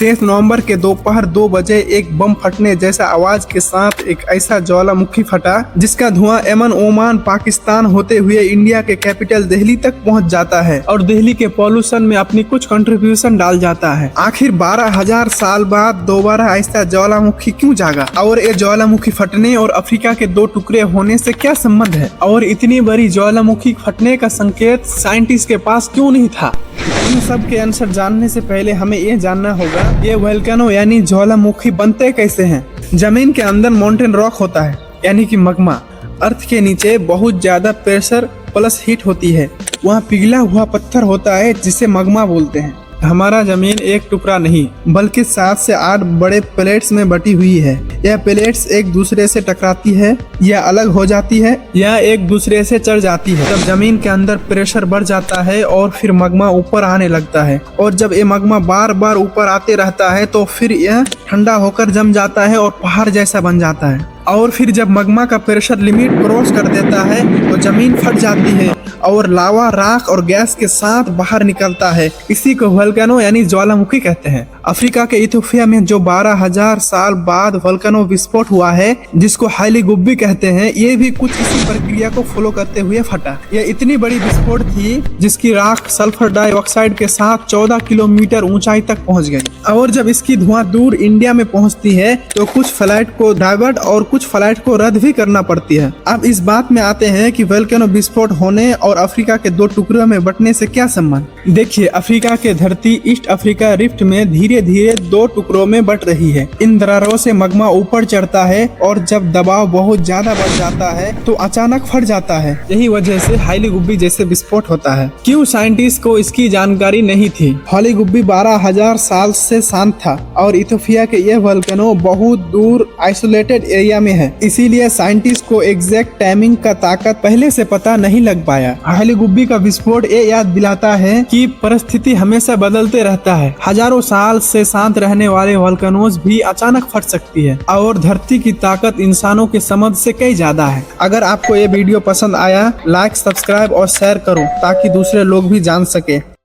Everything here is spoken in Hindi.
23 नवंबर के दोपहर 2 बजे एक बम फटने जैसा आवाज के साथ एक ऐसा ज्वालामुखी फटा जिसका धुआं यमन, ओमान, पाकिस्तान होते हुए इंडिया के कैपिटल दिल्ली तक पहुंच जाता है और दिल्ली के पॉल्यूशन में अपनी कुछ कंट्रीब्यूशन डाल जाता है। आखिर 12,000 साल बाद दोबारा ऐसा ज्वालामुखी क्यों जागा और ये ज्वालामुखी फटने और अफ्रीका के 2 टुकड़े होने से क्या संबंध है और इतनी बड़ी ज्वालामुखी फटने का संकेत साइंटिस्ट के पास क्यों नहीं था? इन सब के आंसर जानने से पहले हमें ये जानना होगा ये वोल्केनो यानी ज्वालामुखी बनते कैसे हैं। जमीन के अंदर माउंटेन रॉक होता है यानी कि मग्मा। अर्थ के नीचे बहुत ज्यादा प्रेशर प्लस हीट होती है, वहाँ पिघला हुआ पत्थर होता है जिसे मग्मा बोलते हैं। हमारा जमीन एक टुकड़ा नहीं बल्कि 7 से 8 बड़े प्लेट्स में बटी हुई है। यह प्लेट्स एक दूसरे से टकराती है या अलग हो जाती है या एक दूसरे से चढ़ जाती है। जब जमीन के अंदर प्रेशर बढ़ जाता है और फिर मग्मा ऊपर आने लगता है और जब ये मग्मा बार बार ऊपर आते रहता है तो फिर यह ठंडा होकर जम जाता है और पहाड़ जैसा बन जाता है। और फिर जब मग्मा का प्रेशर लिमिट क्रॉस कर देता है तो जमीन फट जाती है और लावा, राख और गैस के साथ बाहर निकलता है। इसी को वोल्केनो यानी ज्वालामुखी कहते हैं। अफ्रीका के इथियोपिया में जो 12,000 साल बाद वोल्केनो विस्फोट हुआ है जिसको हाइली गुब्बी कहते हैं, ये भी कुछ इसी प्रक्रिया को फॉलो करते हुए फटा। यह इतनी बड़ी विस्फोट थी जिसकी राख सल्फर डाइऑक्साइड के साथ 14 किलोमीटर ऊंचाई तक पहुंच गई और जब इसकी धुआं दूर इंडिया में पहुंचती है तो कुछ फ्लाइट को डाइवर्ट और कुछ फ्लाइट को रद्द भी करना पड़ती है। अब इस बात में आते हैं कि वोल्केनो विस्फोट होने और अफ्रीका के 2 टुकड़ों में बंटने से क्या संबंध। देखिए, अफ्रीका के धरती ईस्ट अफ्रीका रिफ्ट में धीरे धीरे 2 टुकड़ों में बंट रही है। इन दरारों से मग्मा ऊपर चढ़ता है और जब दबाव बहुत ज्यादा बढ़ जाता है तो अचानक फट जाता है। यही वजह से हाइली गुब्बी जैसे विस्फोट होता है। क्यों साइंटिस्ट को इसकी जानकारी नहीं थी? हाइली गुब्बी 12,000 साल से शांत था और इथियोपिया के यह वोल्केनो बहुत दूर आइसोलेटेड एरिया में है, इसीलिए साइंटिस्ट को एग्जैक्ट टाइमिंग का ताकत पहले से पता नहीं लग पाया। हाइली गुब्बी का विस्फोट ये याद दिलाता है कि परिस्थिति हमेशा बदलते रहता है। हजारों साल से शांत रहने वाले वोल्केनोज भी अचानक फट सकती है और धरती की ताकत इंसानों के समझ से कई ज्यादा है। अगर आपको ये वीडियो पसंद आया, लाइक, सब्सक्राइब और शेयर करो ताकि दूसरे लोग भी जान सके।